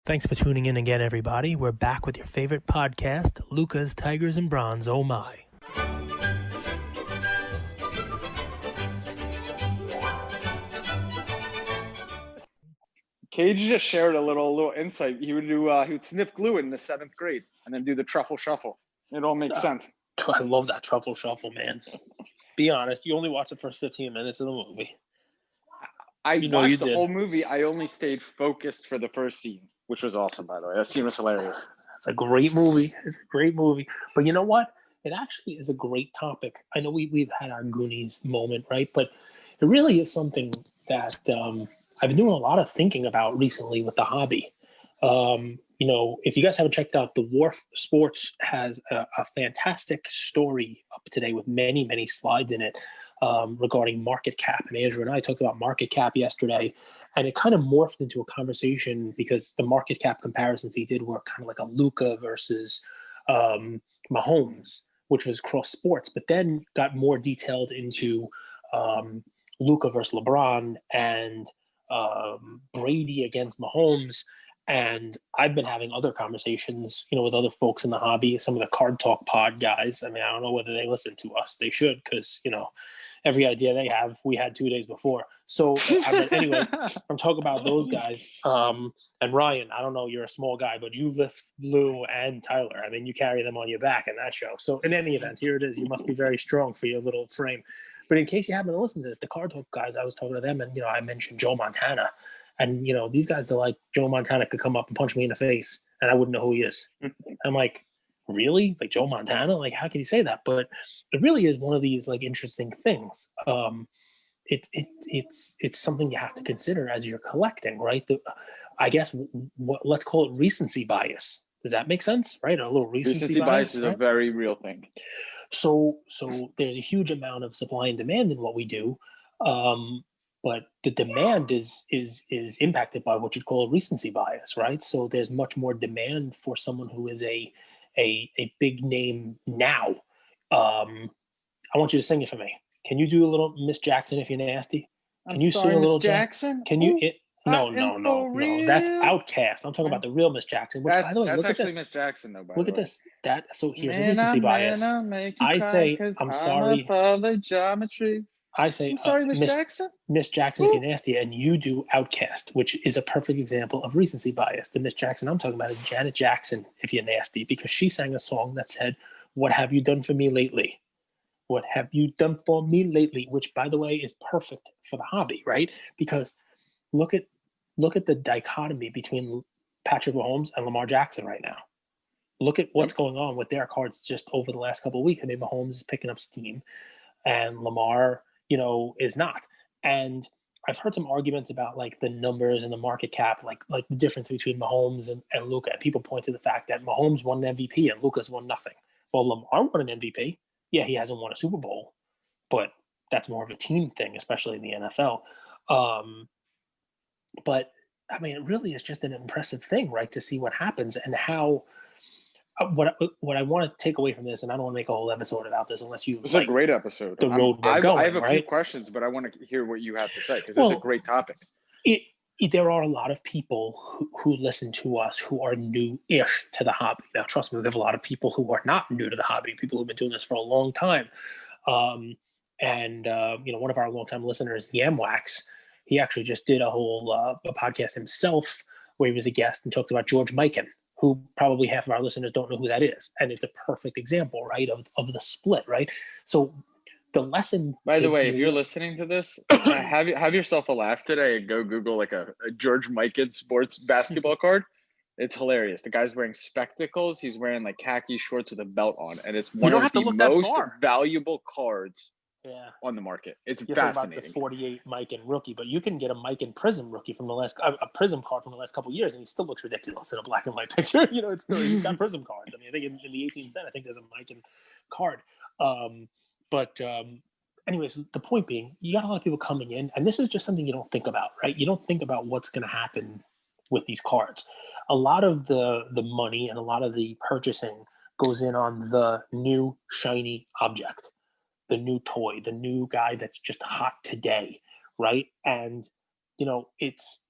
Thanks for tuning in again, everybody. We're back with your favorite podcast, Luca's Tigers and Bronze. Oh my. Cage just shared a little insight. He would sniff glue in the 7th grade and then do the truffle shuffle. It all makes sense. I love that truffle shuffle, man. Be honest, you only watched the first 15 minutes of the movie. I watched the whole movie. I only stayed focused for the first scene, which was awesome, by the way. That scene was hilarious. It's a great movie. It's a great movie. But you know what? It actually is a great topic. I know we've had our Goonies moment, right? But it really is something that I've been doing a lot of thinking about recently with the hobby. If you guys haven't checked out, The Wharf Sports has a fantastic story up today with many, many slides in it regarding market cap. And Andrew and I talked about market cap yesterday, and it kind of morphed into a conversation because the market cap comparisons he did were kind of like a Luka versus Mahomes, which was cross sports, but then got more detailed into Luka versus LeBron and Brady against Mahomes. And I've been having other conversations, with other folks in the hobby, some of the Card Talk pod guys. I mean, I don't know whether they listen to us. They should, because, every idea they have, we had 2 days before. So anyway, I'm talking about those guys. And Ryan, I don't know, you're a small guy, but you lift Lou and Tyler. I mean, you carry them on your back in that show. So in any event, here it is. You must be very strong for your little frame. But in case you haven't listened to this, the Card Talk guys, I was talking to them, and, I mentioned Joe Montana. And, these guys are like, Joe Montana could come up and punch me in the face, and I wouldn't know who he is. I'm like, really? Like, Joe Montana? Like, how can you say that? But it really is one of these, like, interesting things. It's something you have to consider as you're collecting, right? I guess let's call it recency bias. Does that make sense, right? A little recency bias is right? A very real thing. So there's a huge amount of supply and demand in what we do. But the demand is impacted by what you'd call a recency bias, right? So there's much more demand for someone who is a big name now. I want you to sing it for me. Can you do a little Miss Jackson if you're nasty? Can you sing a little Jackson? Can you? No. That's Outcast. I'm talking about the real Miss Jackson. Which, by the way, look at this. That's actually Miss Jackson, though. Look at this. So here's a recency bias. I say I'm sorry. Geometry. I say, I'm sorry, Miss Jackson? Miss Jackson, if you're nasty, and you do Outcast, which is a perfect example of recency bias. The Miss Jackson I'm talking about is Janet Jackson, if you're nasty, because she sang a song that said, "What have you done for me lately? What have you done for me lately?" Which, by the way, is perfect for the hobby, right? Because look at the dichotomy between Patrick Mahomes and Lamar Jackson right now. Look at what's going on with their cards just over the last couple of weeks. I mean, Mahomes is picking up steam, and Lamar is not. And I've heard some arguments about like the numbers and the market cap, like the difference between Mahomes and Luka. And people point to the fact that Mahomes won an MVP and Luka's won nothing. Well, Lamar won an MVP. Yeah, he hasn't won a Super Bowl, but that's more of a team thing, especially in the NFL. But I mean, it really is just an impressive thing, right? To see what happens and how. What I want to take away from this, and I don't want to make a whole episode about this unless you. It's a great episode. The road we're going. I have a few questions, but I want to hear what you have to say because it's a great topic. There are a lot of people who listen to us who are new-ish to the hobby. Now, trust me, we have a lot of people who are not new to the hobby. People who've been doing this for a long time. One of our longtime listeners, Yamwax, he actually just did a whole a podcast himself where he was a guest and talked about George Mikan, who probably half of our listeners don't know who that is. And it's a perfect example, right, of the split, right? So the lesson... By the way, if you're listening to this, have yourself a laugh today and go Google like a George Mikan sports basketball card. It's hilarious. The guy's wearing spectacles. He's wearing like khaki shorts with a belt on. And it's one of the most valuable cards on the market. It's fascinating. About the 48 Mikan rookie, but you can get a Mikan Prism rookie from a Prism card from the last couple of years, and he still looks ridiculous in a black and white picture. It's still, he's got Prism cards. I mean, I think in the 18 cent, I think there's a Mikan card. Anyways, the point being, you got a lot of people coming in, and this is just something you don't think about, right? You don't think about what's going to happen with these cards. A lot of the money and a lot of the purchasing goes in on the new shiny object, the new toy, the new guy that's just hot today, right? And it's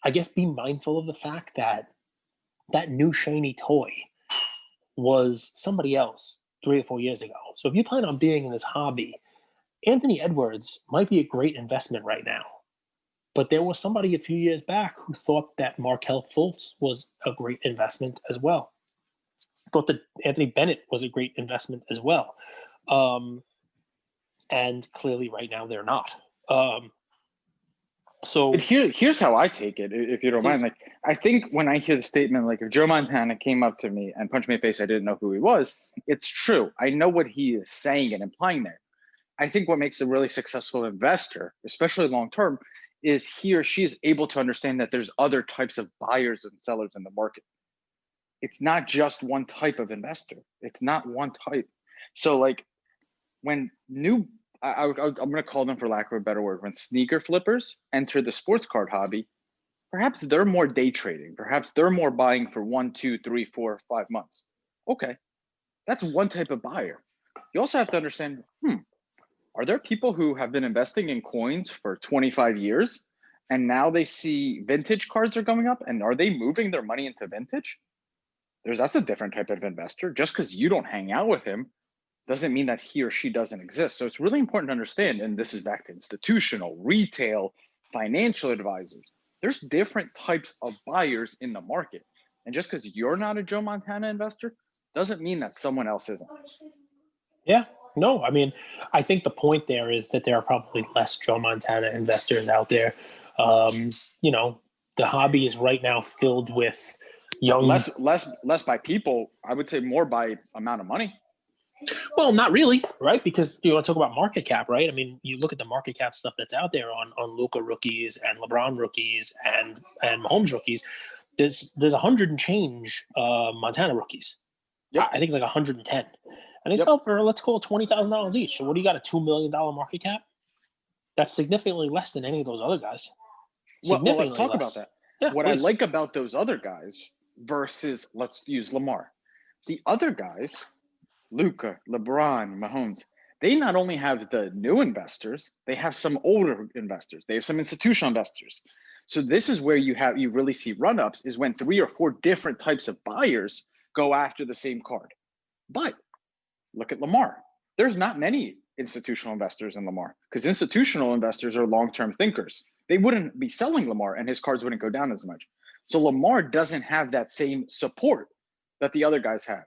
I guess, be mindful of the fact that that new shiny toy was somebody else 3 or 4 years ago. So if you plan on being in this hobby, Anthony Edwards might be a great investment right now. But there was somebody a few years back who thought that Markel Fultz was a great investment as well. Thought that Anthony Bennett was a great investment as well. And clearly right now they're not. But So here's how I take it, if you don't mind. please, Like, I think when I hear the statement, like if Joe Montana came up to me and punched me in the face, I didn't know who he was. It's true. I know what he is saying and implying there. I think what makes a really successful investor, especially long term, is he or she is able to understand that there's other types of buyers and sellers in the market. It's not just one type of investor. It's not one type. So like when new, I'm going to call them, for lack of a better word, when sneaker flippers enter the sports card hobby, perhaps they're more day trading. Perhaps they're more buying for 1, 2, 3, 4, 5 months. Okay, that's one type of buyer. You also have to understand, are there people who have been investing in coins for 25 years and now they see vintage cards are going up, and are they moving their money into vintage? That's a different type of investor. Just because you don't hang out with him doesn't mean that he or she doesn't exist. So it's really important to understand, and this is back to institutional, retail, financial advisors. There's different types of buyers in the market. And just because you're not a Joe Montana investor doesn't mean that someone else isn't. yeah, no, I mean, I think the point there is that there are probably less Joe Montana investors out there. Um, you know, the hobby is right now filled with young. Less by people, I would say more by amount of money. Well, not really, right? Because you want to talk about market cap, right? I mean, you look at the market cap stuff that's out there on Luka rookies and LeBron rookies and Mahomes rookies. There's 100 and change Montana rookies. Yep. I think it's like 110, and they Yep. sell for, let's call it, $20,000 each. So what do you got, a $2 million market cap? That's significantly less than any of those other guys. Well, let's talk about that. Yeah, what please. I like about those other guys versus, let's use Lamar. The other guys, Luka, LeBron, Mahomes, they not only have the new investors, they have some older investors. They have some institutional investors. So this is where you really see run-ups, is when 3 or 4 different types of buyers go after the same card. But look at Lamar. There's not many institutional investors in Lamar, because institutional investors are long-term thinkers. They wouldn't be selling Lamar and his cards wouldn't go down as much. So Lamar doesn't have that same support that the other guys have.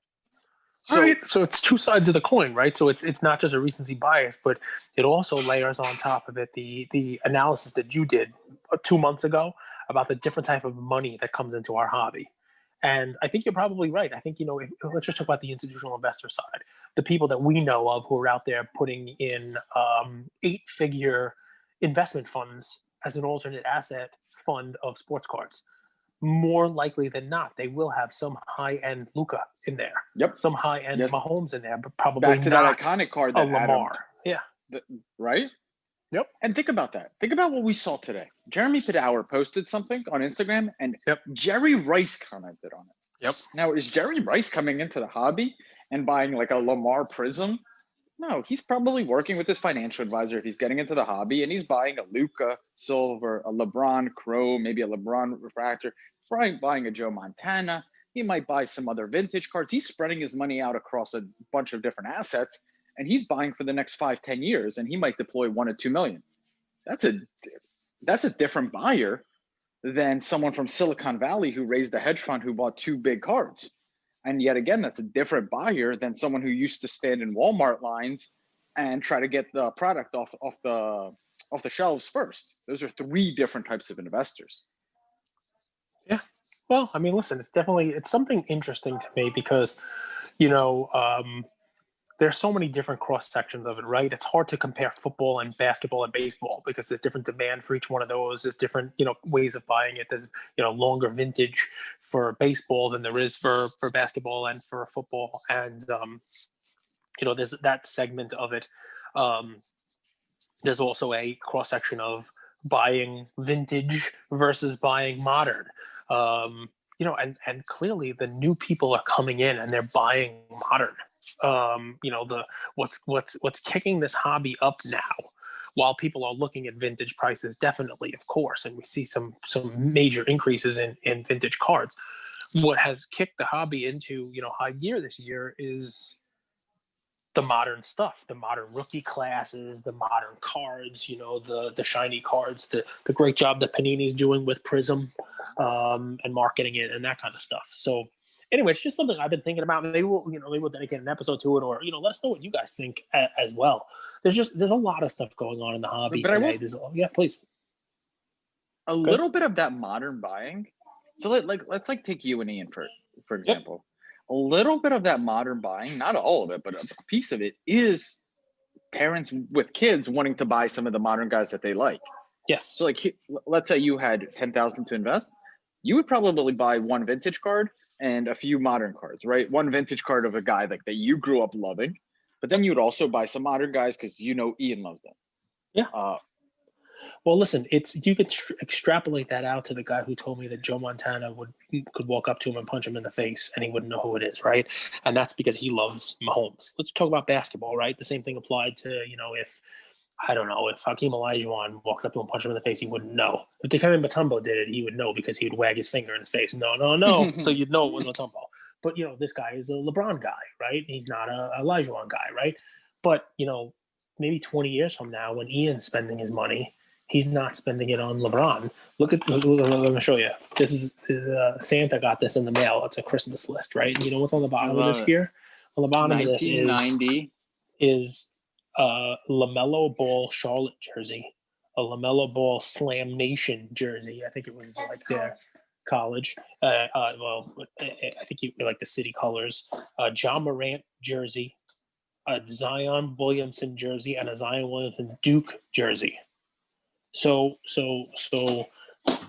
So, right. So it's two sides of the coin, right? So it's not just a recency bias, but it also layers on top of it the analysis that you did 2 months ago about the different type of money that comes into our hobby. And I think you're probably right. I think, let's just talk about the institutional investor side. The people that we know of who are out there putting in 8-figure investment funds as an alternate asset fund of sports cards. More likely than not, they will have some high-end Luka in there. Yep. Some high-end Mahomes in there, but probably back to not that iconic card that a Lamar. Right? Yep. And think about that. Think about what we saw today. Jeremy Padawer posted something on Instagram, and Jerry Rice commented on it. Yep. Now, is Jerry Rice coming into the hobby and buying like a Lamar Prism? No, he's probably working with his financial advisor if he's getting into the hobby, and he's buying a Luka Silver, a LeBron Chrome, maybe a LeBron Refractor, probably buying a Joe Montana. He might buy some other vintage cards. He's spreading his money out across a bunch of different assets, and he's buying for the next 5-10 years, and he might deploy $1 to $2 million. That's a different buyer than someone from Silicon Valley who raised a hedge fund who bought 2 big cards. And yet again, that's a different buyer than someone who used to stand in Walmart lines and try to get the product off the shelves first. Those are 3 different types of investors. Yeah. Well, I mean, listen, it's something interesting to me because, there's so many different cross sections of it, right? It's hard to compare football and basketball and baseball because there's different demand for each one of those. There's different, ways of buying it. There's, longer vintage for baseball than there is for basketball and for football. And, there's that segment of it. There's also a cross section of buying vintage versus buying modern. And clearly the new people are coming in and they're buying modern. What's kicking this hobby up now while people are looking at vintage prices, definitely, of course, and we see some major increases in vintage cards. What has kicked the hobby into, high gear this year is the modern stuff, the modern rookie classes, the modern cards, the shiny cards, the great job that Panini's doing with Prism, and marketing it and that kind of stuff. So anyway, it's just something I've been thinking about. Maybe we'll dedicate an episode to it, or let us know what you guys think as well. There's a lot of stuff going on in the hobby But today. Please. A little bit of that modern buying. So let's take you and Ian for example. Yep. A little bit of that modern buying, not all of it, but a piece of it is parents with kids wanting to buy some of the modern guys that they like. Yes. So let's say you had $10,000 to invest, you would probably buy one vintage card and a few modern cards, right? One vintage card of a guy that you grew up loving, but then you would also buy some modern guys because Ian loves them. Yeah. Well, listen, you could extrapolate that out to the guy who told me that Joe Montana could walk up to him and punch him in the face and he wouldn't know who it is, right? And that's because he loves Mahomes. Let's talk about basketball, right? The same thing applied to, if Hakeem Olajuwon walked up to him and punched him in the face, he wouldn't know. If Dikembe Mutombo did it, he would know because he would wag his finger in his face. No. So you'd know it was Mutombo. But, this guy is a LeBron guy, right? He's not a Olajuwon guy, right? But, maybe 20 years from now when Ian's spending his money, he's not spending it on LeBron. Let me show you. This is Santa got this in the mail. It's a Christmas list, right? And you know what's on the bottom of this here? On the bottom of this is LaMelo Ball Charlotte jersey, a LaMelo Ball Slam Nation jersey. I think it was their college. I think you like the city colors. John Morant jersey, a Zion Williamson jersey, and a Zion Williamson Duke jersey. So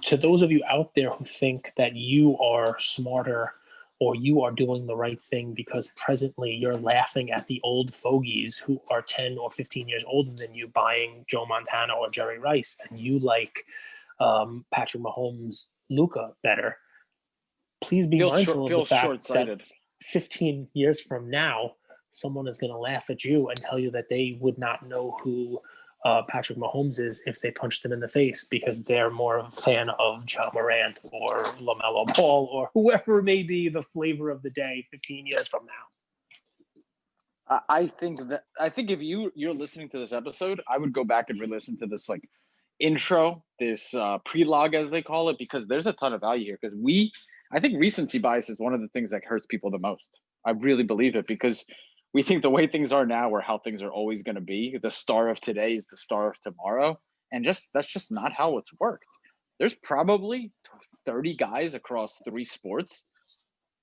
to those of you out there who think that you are smarter or you are doing the right thing because presently you're laughing at the old fogies who are 10 or 15 years older than you buying Joe Montana or Jerry Rice, and you like Patrick Mahomes, Luka better, please be mindful of the fact that 15 years from now, someone is going to laugh at you and tell you that they would not know who Patrick Mahomes is if they punched him in the face because they're more of a fan of John Morant or LaMelo Ball or whoever may be the flavor of the day 15 years from now. I think if you're listening to this episode, I would go back and re-listen to this intro, this prelogue as they call it, because there's a ton of value here. Because I think recency bias is one of the things that hurts people the most. I really believe it because we think the way things are now or how things are always going to be, the star of today is the star of tomorrow. And that's just not how it's worked. There's probably 30 guys across 3 sports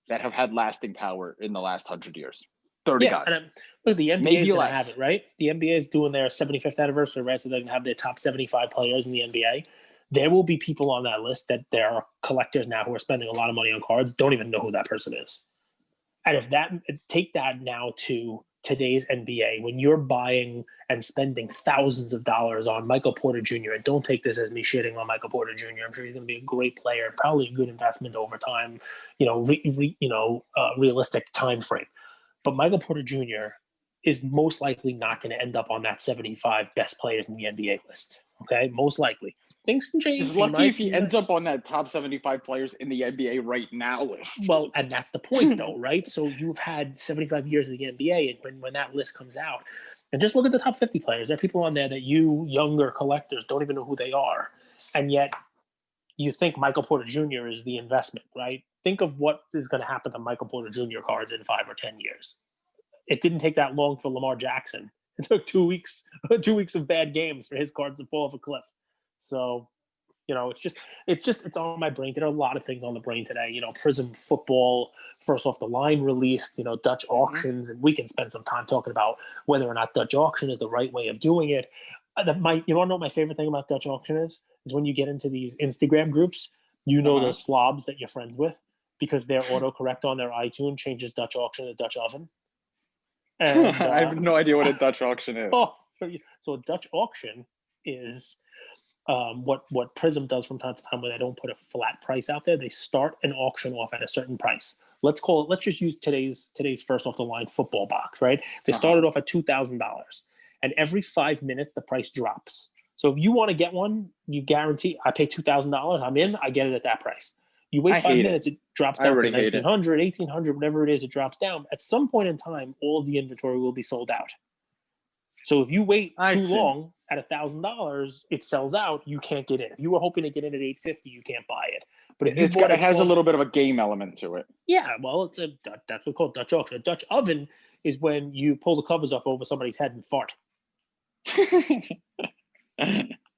that have had lasting power in the last 100 years. 30 guys. And look, the NBA is going to have it, right? The NBA is doing their 75th anniversary, right? So they're going to have their top 75 players in the NBA. There will be people on that list that there are collectors now who are spending a lot of money on cards, don't even know who that person is. And take that now to today's NBA, when you're buying and spending thousands of dollars on Michael Porter Jr., and don't take this as me shitting on Michael Porter Jr. I'm sure he's going to be a great player, probably a good investment over time, realistic time frame. But Michael Porter Jr. is most likely not going to end up on that 75 best players in the NBA list. Okay, most likely. Things can change. He's lucky if he ends up on that top 75 players in the NBA right now list. Well, and that's the point, though, right? So you've had 75 years in the NBA, and when that list comes out, and just look at the top 50 players. There are people on there that you younger collectors don't even know who they are, and yet you think Michael Porter Jr. is the investment, right? Think of what is going to happen to Michael Porter Jr. cards in 5 or 10 years. It didn't take that long for Lamar Jackson. It took 2 weeks of bad games for his cards to fall off a cliff. So, it's on my brain. There are a lot of things on the brain today. Prism football, first off the line released, Dutch auctions, and we can spend some time talking about whether or not Dutch auction is the right way of doing it. You want to know what my favorite thing about Dutch auction is when you get into these Instagram groups, those slobs that you're friends with because their autocorrect on their iTunes changes Dutch auction to Dutch oven. And, I have no idea what a Dutch auction is. So a Dutch auction is what Prism does from time to time when they don't put a flat price out there. They start an auction off at a certain price. Let's just use today's first off the line football box, right? They started off at $2,000. and every 5 minutes the price drops. So if you want to get one, you guarantee I pay $2,000. I'm in. I get it at that price. You wait I 5 hate minutes, it drops I down to already hate it. 1,900, 1,800, whatever it is. It drops down. At some point in time, all of the inventory will be sold out. So if you wait too long at $1,000, it sells out. You can't get in. If you were hoping to get in at $850, you can't buy it. But if you bought it has a little bit of a game element to it. yeah, well, that's what's called Dutch auction. A Dutch oven is when you pull the covers up over somebody's head and fart.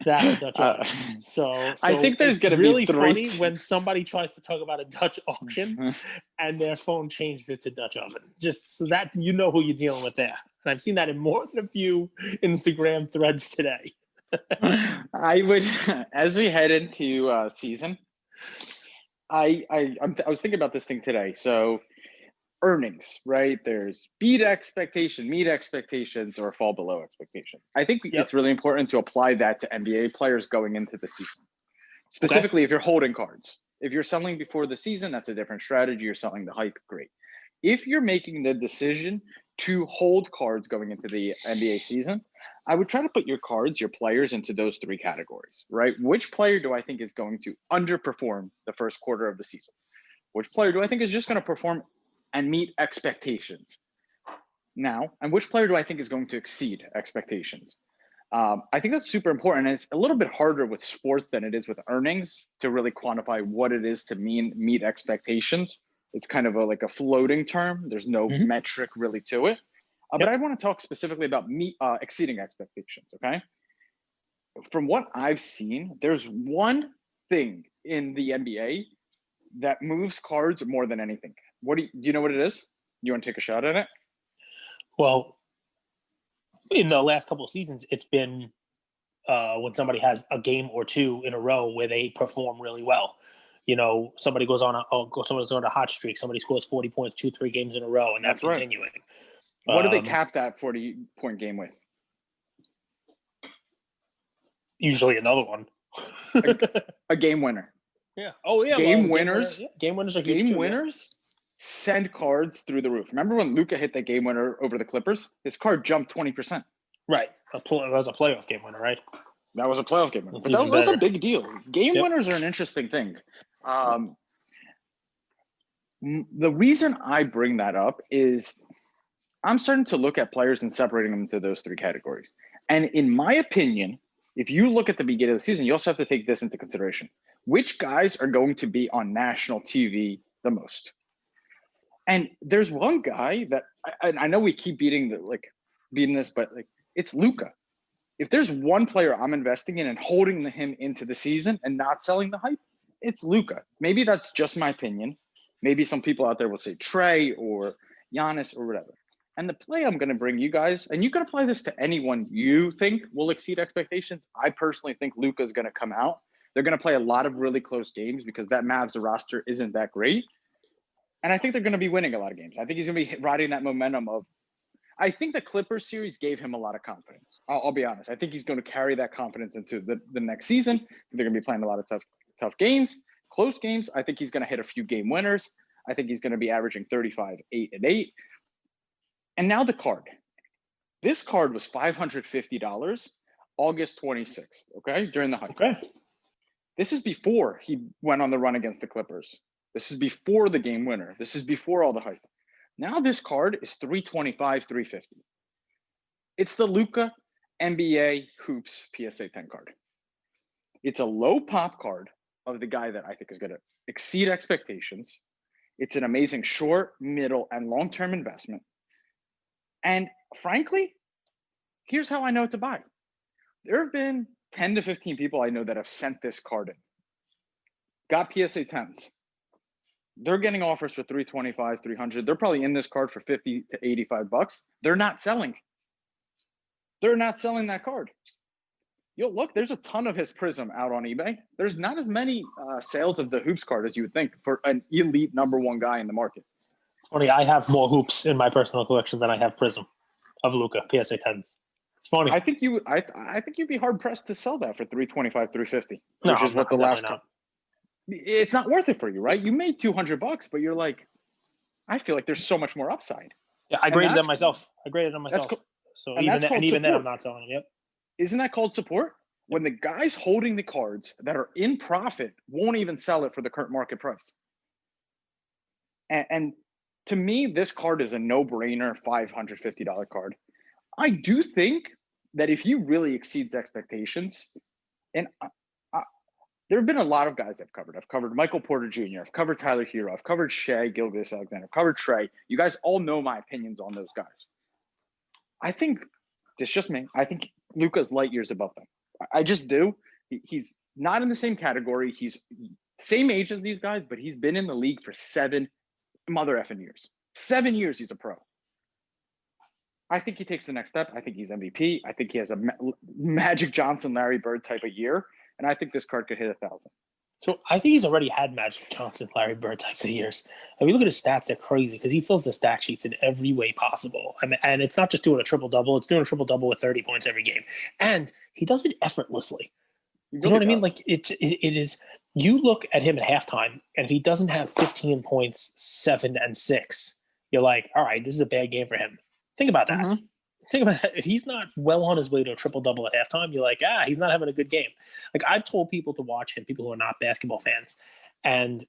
That's a Dutch oven. So I think there's going to really be funny when somebody tries to talk about a Dutch auction and their phone changed it to Dutch oven. Just so that you know who you're dealing with there. And I've seen that in more than a few Instagram threads today. I would, as we head into season, I was thinking about this thing today. So earnings, right? There's meet expectations, or fall below expectations. I think it's really important to apply that to NBA players going into the season. Specifically, if you're holding cards. If you're selling before the season, that's a different strategy. You're selling the hype, great. If you're making the decision to hold cards going into the NBA season, I would try to put your players into those three categories, right? Which player do I think is going to underperform the first quarter of the season? Which player do I think is just going to perform and meet expectations now? And which player do I think is going to exceed expectations? I think that's super important. And it's a little bit harder with sports than it is with earnings to really quantify what it is to meet expectations. It's kind of like a floating term. There's no metric really to it. But I want to talk specifically about exceeding expectations, okay? From what I've seen, there's one thing in the NBA that moves cards more than anything. Do you know what it is? You want to take a shot at it? Well, in the last couple of seasons, it's been when somebody has a game or two in a row where they perform really well. You know, somebody goes on a hot streak. Somebody scores 40 points 2-3 games in a row, and that's continuing. Right. What do they cap that 40-point game with? Usually another one. a game winner. Yeah. Oh yeah. Game winners. Game winners are huge game too, winners send cards through the roof. Remember when Luka hit that game winner over the Clippers? His card jumped 20%. Right. That was a playoff game winner, right? That was a playoff game winner. But that's a big deal. Game winners are an interesting thing. The reason I bring that up is I'm starting to look at players and separating them into those three categories. And in my opinion, if you look at the beginning of the season, you also have to take this into consideration. Which guys are going to be on national TV the most? And there's one guy that I know we keep beating this, but it's Luka. If there's one player I'm investing in and holding him into the season and not selling the hype, it's Luka. Maybe that's just my opinion. Maybe some people out there will say Trey or Giannis or whatever. And the play I'm going to bring you guys, and you can apply this to anyone you think will exceed expectations. I personally think Luka is going to come out. They're going to play a lot of really close games because that Mavs roster isn't that great. And I think they're going to be winning a lot of games. I think he's going to be riding that momentum of, I think the Clippers series gave him a lot of confidence. I'll be honest. I think he's going to carry that confidence into the next season. They're going to be playing a lot of tough games, close games. I think he's going to hit a few game winners. I think he's going to be averaging 35, 8, and 8. And now the card. This card was $550 August 26th, okay, during the hype. Okay. This is before he went on the run against the Clippers. This is before the game winner. This is before all the hype. Now this card is $325, $350. It's the Luka NBA Hoops PSA 10 card. It's a low pop card of the guy that I think is going to exceed expectations. It's an amazing short, middle, and long-term investment. And frankly, here's how I know to buy. There have been 10 to 15 people I know that have sent this card in. Got PSA 10s. They're getting offers for $325, $300. They're probably in this card for $50 to $85. They're not selling. They're not selling that card. Yo, look, there's a ton of his Prism out on eBay. There's not as many sales of the Hoops card as you would think for an elite #1 guy in the market. It's funny. I have more Hoops in my personal collection than I have Prism of Luka PSA 10s. It's funny. I think I think you'd be hard pressed to sell that for $325, $350, no, which is what the last. Not. It's not worth it for you, right? You made $200, but you're like, I feel like there's so much more upside. Yeah, I graded them myself. So And that's called even then, I'm support. not selling them. Yep. Isn't that called support? When the guys holding the cards that are in profit won't even sell it for the current market price. And to me, this card is a no-brainer $550 card. I do think that if he really exceeds expectations, and there have been a lot of guys I've covered. I've covered Michael Porter Jr., I've covered Tyler Hero, I've covered Shea Gilgeous-Alexander, I've covered Trey. You guys all know my opinions on those guys. I think it's just me. I think Luka's light years above them. I just do. He's not in the same category. He's same age as these guys, but he's been in the league for 7 mother effing years. 7 years he's a pro. I think he takes the next step. I think he's MVP. I think he has a Magic Johnson, Larry Bird type of year. And I think this card could hit 1,000. So I think he's already had Magic Johnson, Larry Bird types of years. I mean, look at his stats; they're crazy because he fills the stat sheets in every way possible. I mean, and it's not just doing a triple double; it's doing a triple double with 30 points every game, and he does it effortlessly. You know what I mean? Like it is. You look at him at halftime, and if he doesn't have 15 points, 7 and 6, you're like, all right, this is a bad game for him. Think about that. Mm-hmm. Think about that. If he's not well on his way to a triple double at halftime, you're like, he's not having a good game. Like I've told people to watch him, people who are not basketball fans, and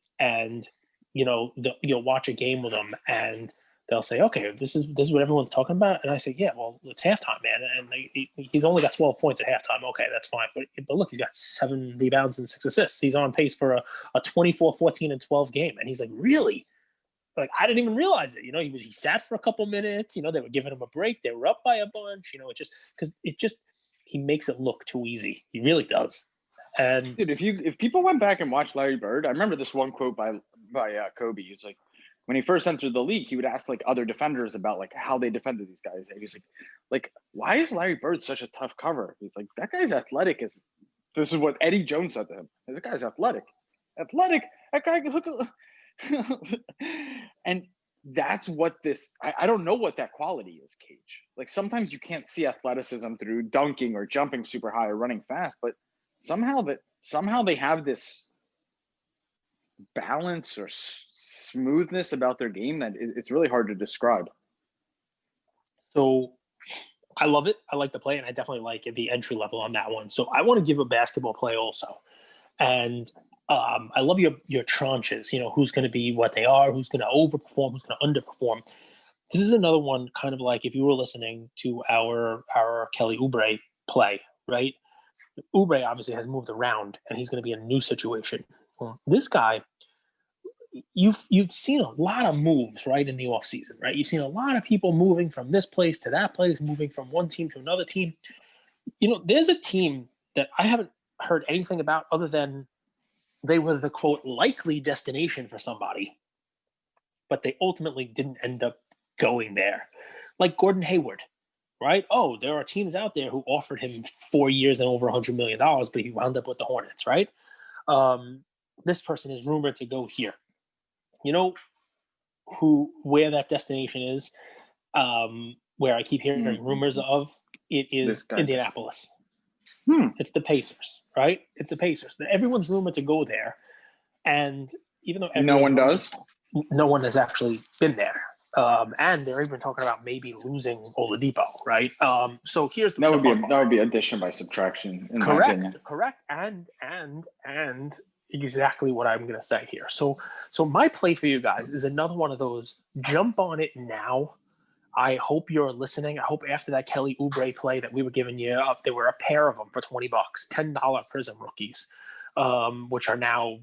you'll watch a game with him, and they'll say, okay, this is what everyone's talking about, and I say, yeah, well, it's halftime, man, and he's only got 12 points at halftime. Okay, that's fine, but look, he's got 7 rebounds and 6 assists. He's on pace for a 24, 14, and 12 game, and he's like, really? Like I didn't even realize it. He sat for a couple minutes. They were giving him a break. They were up by a bunch. He makes it look too easy. He really does. And dude, if people went back and watched Larry Bird, I remember this one quote by Kobe. He's like, when he first entered the league, he would ask like other defenders about like how they defended these guys. And he's like, why is Larry Bird such a tough cover? He's like, that guy's athletic. This is what Eddie Jones said to him. That guy's athletic. That guy look. And that's what I don't know what that quality is, Cage. Like sometimes you can't see athleticism through dunking or jumping super high or running fast, but somehow they have this balance or smoothness about their game that it's really hard to describe. So I love it. I like the play, and I definitely like the entry level on that one. So I want to give a basketball play also. And I love your tranches, who's going to be what they are, who's going to overperform, who's going to underperform. This is another one kind of like if you were listening to our Kelly Oubre play, right? Oubre obviously has moved around, and he's going to be in a new situation. Well, this guy, you've seen a lot of moves, right, in the offseason, right? You've seen a lot of people moving from this place to that place, moving from one team to another team. There's a team that I haven't heard anything about other than they were the, quote, likely destination for somebody, but they ultimately didn't end up going there. Like Gordon Hayward, right? Oh, there are teams out there who offered him 4 years and over $100 million, but he wound up with the Hornets, right? This person is rumored to go here. Where that destination is, where I keep hearing rumors of, it is Indianapolis. It's the Pacers, right? It's the Pacers. Everyone's rumored to go there, and even though no one does, no one has actually been there. And they're even talking about maybe losing Oladipo, right? So here's that would be addition by subtraction. Correct, and exactly what I'm going to say here. So my play for you guys is another one of those. Jump on it now. I hope you're listening. I hope after that Kelly Oubre play that we were giving you up, there were a pair of them for $20, $10 Prism rookies, which are now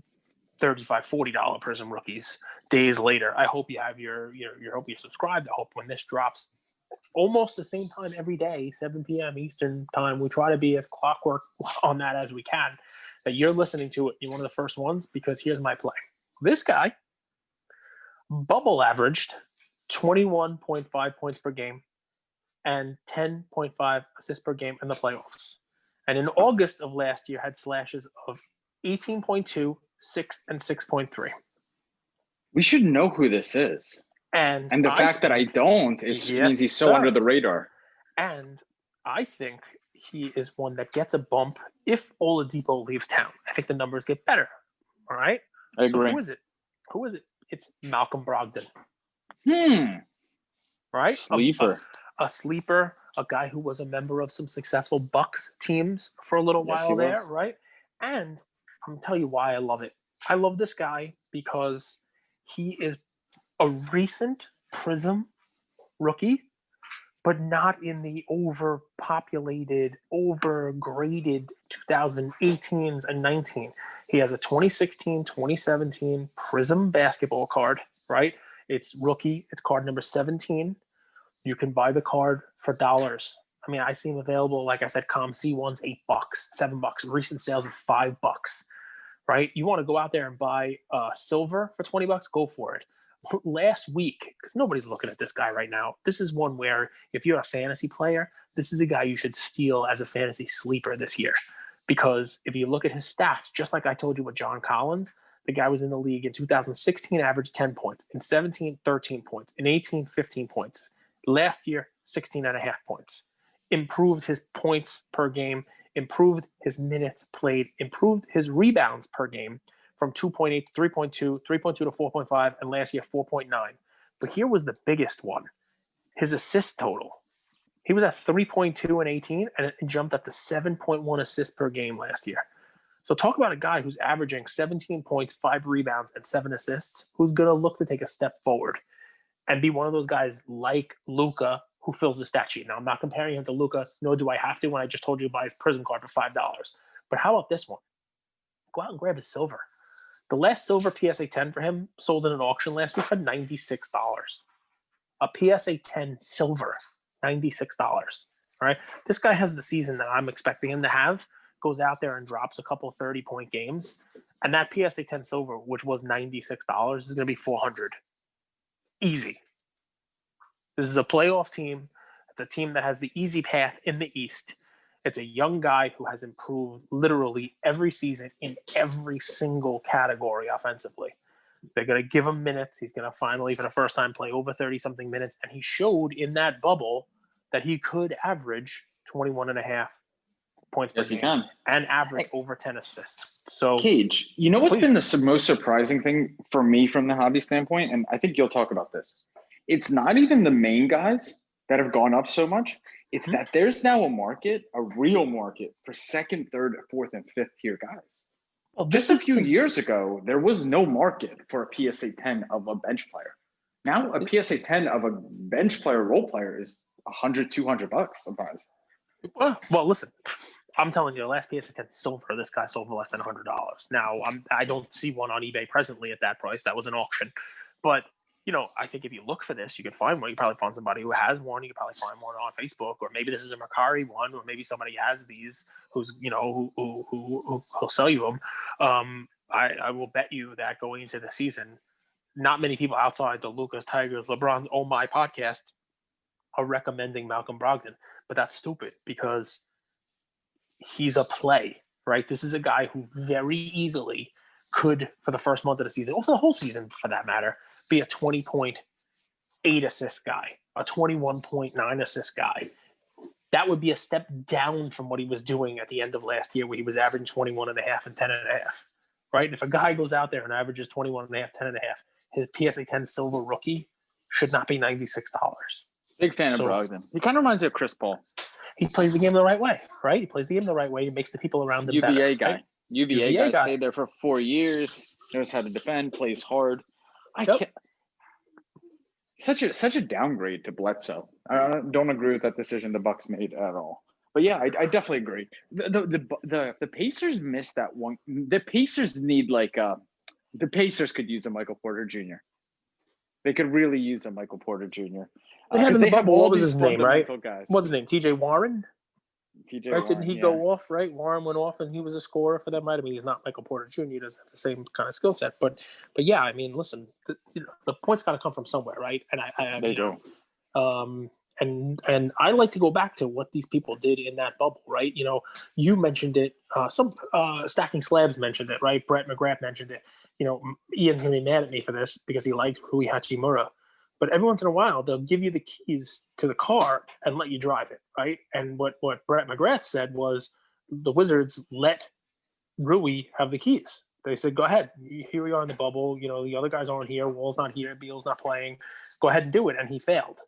$35, $40 Prism rookies days later. I hope you have your hope you're subscribed. I hope when this drops almost the same time every day, 7 p.m. Eastern time, we try to be as clockwork on that as we can, that you're listening to it. You're one of the first ones, because here's my play. This guy bubble averaged 21.5 points per game and 10.5 assists per game in the playoffs. And in August of last year had slashes of 18.2, 6, and 6.3. We should know who this is. And the fact that I don't means he's so under the radar. And I think he is one that gets a bump if Oladipo leaves town. I think the numbers get better. All right? I agree. So who is it? It's Malcolm Brogdon. Right? Sleeper. A sleeper. a guy who was a member of some successful Bucks teams for a little Yes, he while was. there, right? And I'm gonna tell you why I love it. I love this guy because he is a recent Prism rookie, but not in the overpopulated, overgraded 2018s and 19. He has a 2016, 2017 Prism basketball card, right? It's rookie, it's card number 17. You can buy the card for dollars. I mean, I see them available, like I said, Com C1's $8, $7. Recent sales of $5, right? You want to go out there and buy silver for $20, go for it. Last week, because nobody's looking at this guy right now, this is one where if you're a fantasy player, this is a guy you should steal as a fantasy sleeper this year. Because if you look at his stats, just like I told you with John Collins, the guy was in the league in 2016, averaged 10 points, in 17, 13 points, in 18, 15 points. Last year, 16 and a half points. Improved his points per game, improved his minutes played, improved his rebounds per game from 2.8 to 3.2, 3.2 to 4.5, and last year 4.9. But here was the biggest one, his assist total. He was at 3.2 and 18, and it jumped up to 7.1 assists per game last year. So talk about a guy who's averaging 17 points, 5 rebounds, and 7 assists, who's going to look to take a step forward and be one of those guys like Luka who fills the stat sheet. Now, I'm not comparing him to Luka, nor do I have to when I just told you to buy his Prism card for $5. But how about this one? Go out and grab his silver. The last silver PSA 10 for him sold in an auction last week for $96. A PSA 10 silver, $96. All right. This guy has the season that I'm expecting him to have, goes out there and drops a couple 30-point games. And that PSA 10 silver, which was $96, is going to be $400. Easy. This is a playoff team. It's a team that has the easy path in the East. It's a young guy who has improved literally every season in every single category offensively. They're going to give him minutes. He's going to finally, for the first time, play over 30-something minutes. And he showed in that bubble that he could average 21 and a half points per game and average over 10 assists. So, Cage, you know what's been the most surprising thing for me from the hobby standpoint, and I think you'll talk about this. It's not even the main guys that have gone up so much. It's that there's now a market, a real market for second, third, fourth, and fifth tier guys. Well, just a few years ago, there was no market for a PSA 10 of a bench player. Now a PSA 10 of a bench player, role player is $100, $200 sometimes. Well, listen, I'm telling you, the last PSA 10 silver, this guy sold for less than $100. Now, I don't see one on eBay presently at that price. That was an auction. But, you know, I think if you look for this, you can find one. You probably find somebody who has one. You can probably find one on Facebook, or maybe this is a Mercari one, or maybe somebody has these who's, you know, who'll sell you them. I will bet you that going into the season, not many people outside the Lucas, Tigers, LeBron's Oh My podcast are recommending Malcolm Brogdon. But that's stupid because he's a play, right? This is a guy who very easily could, for the first month of the season, or for the whole season for that matter, be a 20.8 assist guy, a 21.9 assist guy. That would be a step down from what he was doing at the end of last year, where he was averaging 21 and a half and 10 and a half, right? And if a guy goes out there and averages 21 and a half, 10 and a half, his PSA 10 silver rookie should not be $96. Big fan of Brogdon. He kind of reminds me of Chris Paul. He plays the game the right way, right? He plays the game the right way. He makes the people around him UVA better. Guy. Right? UVA guy stayed there for 4 years, knows how to defend, plays hard. Such a downgrade to Bledsoe. I don't agree with that decision the Bucks made at all. But yeah, I definitely agree. The Pacers missed that one. The Pacers need the Pacers could use a Michael Porter Jr. They could really use a Michael Porter Jr. They had in the bubble. What was his name, right? Guys. What's his name? TJ Warren? TJ right? Warren, Didn't he go off, right? Warren went off and he was a scorer for them, right? I mean, he's not Michael Porter Jr. He doesn't have the same kind of skill set. But yeah, I mean, listen, the points got to come from somewhere, right? And they do. And I like to go back to what these people did in that bubble, right? You know, you mentioned it. Some Stacking Slabs mentioned it, right? Brett McGrath mentioned it. You know, Ian's going to be mad at me for this because he liked Rui Hachimura. But every once in a while, they'll give you the keys to the car and let you drive it, right? And what Brett McGrath said was the Wizards let Rui have the keys. They said, go ahead. Here we are in the bubble. You know, the other guys aren't here. Wall's not here. Beal's not playing. Go ahead and do it. And he failed.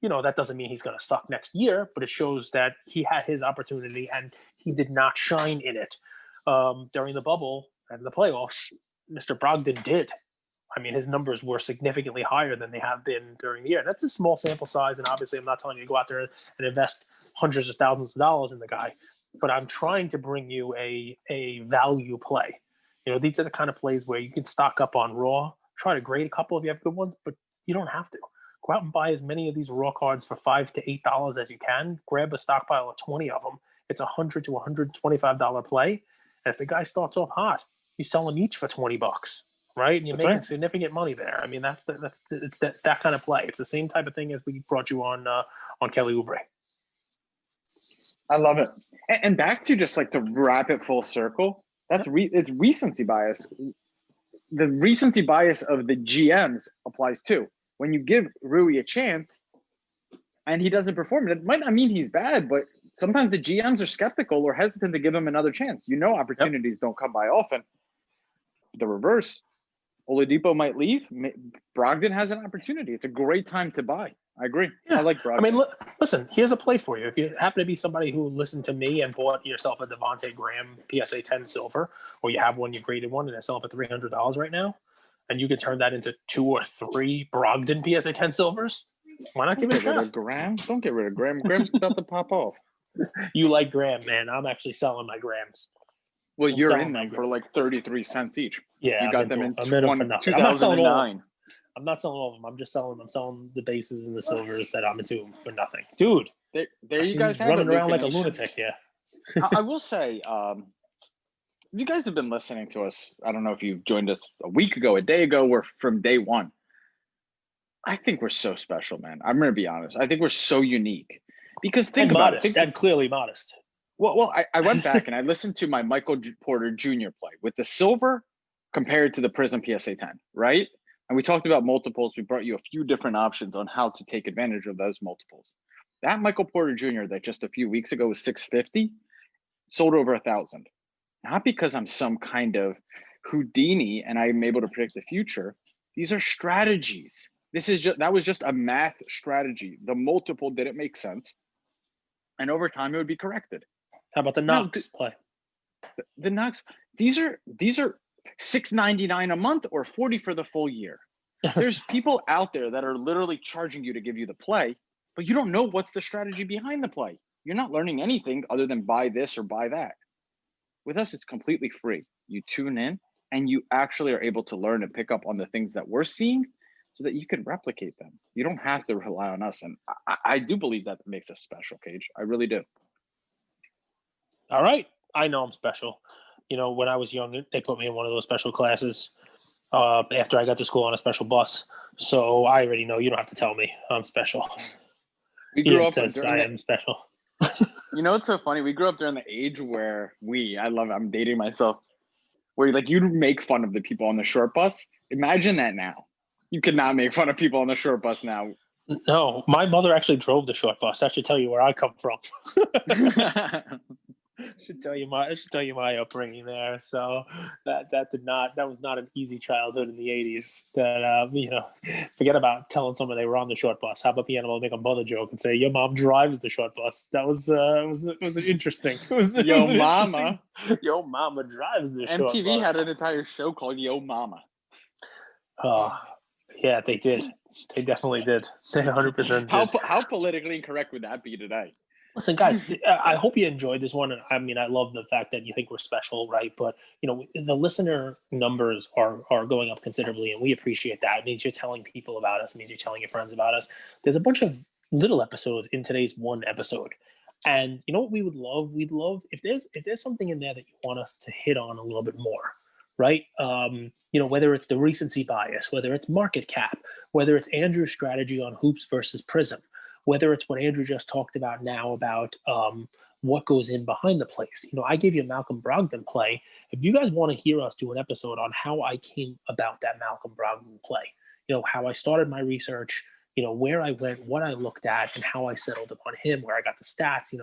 that doesn't mean he's going to suck next year, but it shows that he had his opportunity and he did not shine in it. During the bubble and the playoffs, Mr. Brogdon did. I mean, his numbers were significantly higher than they have been during the year. That's a small sample size, and obviously I'm not telling you to go out there and invest hundreds of thousands of dollars in the guy, but I'm trying to bring you a value play. These are the kind of plays where you can stock up on raw, try to grade a couple if you have good ones, but you don't have to. Go out and buy as many of these raw cards for $5 to $8 as you can. Grab a stockpile of 20 of them. It's $100 to $125 play. And if the guy starts off hot, you sell them each for $20, right? And you're making significant money there. I mean, it's that kind of play. It's the same type of thing as we brought you on Kelly Oubre. I love it. And back to just like to wrap it full circle, it's recency bias. The recency bias of the GMs applies too. When you give Rui a chance and he doesn't perform, it might not mean he's bad, but sometimes the GMs are skeptical or hesitant to give him another chance. Opportunities don't come by often. The reverse, Oladipo might leave. Brogdon has an opportunity. It's a great time to buy. I agree. Yeah. I like Brogdon. I mean, listen, here's a play for you. If you happen to be somebody who listened to me and bought yourself a Devontae Graham PSA 10 silver, or you have one, you graded one, and it's selling for $300 right now, and you can turn that into 2 or 3 Brogdon PSA 10 silvers, why not give it a shot? Graham? Don't get rid of Graham. Graham's about to pop off. You like Graham, man. I'm actually selling my Grahams. Well, you're in them for like 33 cents each. Yeah, you got them in 2009. I'm not selling all of them. I'm not selling all of them. I'm just selling them. I'm selling the bases and the silvers that I'm into for nothing. Dude, there you guys have running around like a lunatic, yeah. I will say, you guys have been listening to us. I don't know if you've joined us a week ago, a day ago, or from day one. I think we're so special, man. I'm going to be honest. I think we're so unique. Because think about it. And clearly modest. Well, I went back and I listened to my Michael Porter Jr. play with the silver compared to the Prism PSA 10, right? And we talked about multiples. We brought you a few different options on how to take advantage of those multiples. That Michael Porter Jr. that just a few weeks ago was $650, sold over 1,000. Not because I'm some kind of Houdini and I'm able to predict the future. These are strategies. That was just a math strategy. The multiple didn't make sense. And over time it would be corrected. How about the Knox play? The Knox, these are $6.99 a month or $40 for the full year. There's people out there that are literally charging you to give you the play, but you don't know what's the strategy behind the play. You're not learning anything other than buy this or buy that. With us, it's completely free. You tune in and you actually are able to learn and pick up on the things that we're seeing so that you can replicate them. You don't have to rely on us. And I do believe that makes us special, Cage. I really do. All right. I know I'm special. When I was young, they put me in one of those special classes after I got to school on a special bus. So I already know. You don't have to tell me I'm special. We grew up says I am special. It's so funny. We grew up during the age where I'm dating myself, where you make fun of the people on the short bus. Imagine that now. You could not make fun of people on the short bus now. No, my mother actually drove the short bus. That should tell you where I come from. should tell you my upbringing there. So that was not an easy childhood in the 80s. That forget about telling someone they were on the short bus. How about being able to make a mother joke and say your mom drives the short bus? That was an interesting. Yo mama drives the short bus. MTV had an entire show called Yo Mama. Oh, yeah, they did. They definitely did. They 100% did. How politically incorrect would that be today? Listen, guys, I hope you enjoyed this one. I mean, I love the fact that you think we're special, right? But, the listener numbers are going up considerably, and we appreciate that. It means you're telling people about us. It means you're telling your friends about us. There's a bunch of little episodes in today's one episode. And you know what we would love? We'd love if there's something in there that you want us to hit on a little bit more, right? Whether it's the recency bias, whether it's market cap, whether it's Andrew's strategy on hoops versus Prism, whether it's what Andrew just talked about now about what goes in behind the plays. I gave you a Malcolm Brogdon play. If you guys want to hear us do an episode on how I came about that Malcolm Brogdon play, how I started my research, where I went, what I looked at, and how I settled upon him, where I got the stats,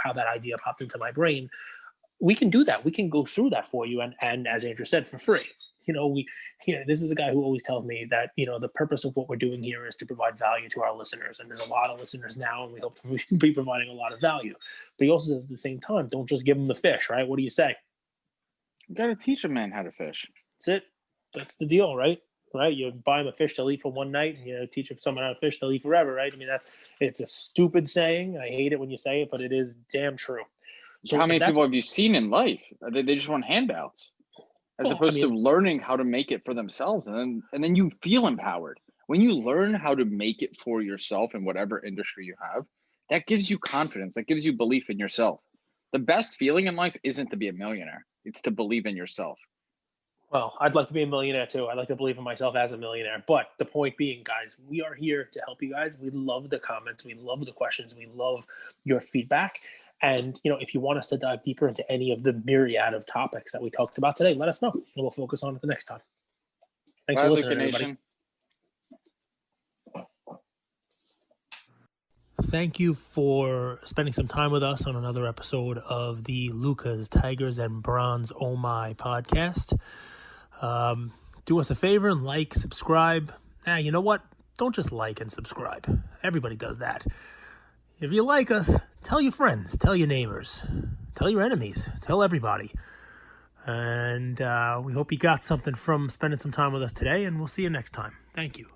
how that idea popped into my brain, we can do that. We can go through that for you. And as Andrew said, for free. This is a guy who always tells me that, the purpose of what we're doing here is to provide value to our listeners. And there's a lot of listeners now, and we hope to be providing a lot of value. But he also says at the same time, don't just give them the fish, right? What do you say? You got to teach a man how to fish. That's it. That's the deal, right? Right? You buy him a fish to eat for one night, and you teach him someone how to fish to eat forever, right? I mean, it's a stupid saying. I hate it when you say it, but it is damn true. So how many people have you seen in life? They just want handouts, as opposed to learning how to make it for themselves, and then you feel empowered when you learn how to make it for yourself in whatever industry you have. That gives you confidence. That gives you belief in yourself. The best feeling in life isn't to be a millionaire; it's to believe in yourself. Well, I'd like to be a millionaire too. I'd like to believe in myself as a millionaire. But the point being, guys, we are here to help you guys. We love the comments. We love the questions. We love your feedback. And, if you want us to dive deeper into any of the myriad of topics that we talked about today, let us know. And we'll focus on it the next time. Thanks for listening, everybody. Thank you for spending some time with us on another episode of the Lucas, Tigers, and Bronze Oh My podcast. Do us a favor and like, subscribe. You know what? Don't just like and subscribe. Everybody does that. If you like us, tell your friends, tell your neighbors, tell your enemies, tell everybody. And we hope you got something from spending some time with us today, and we'll see you next time. Thank you.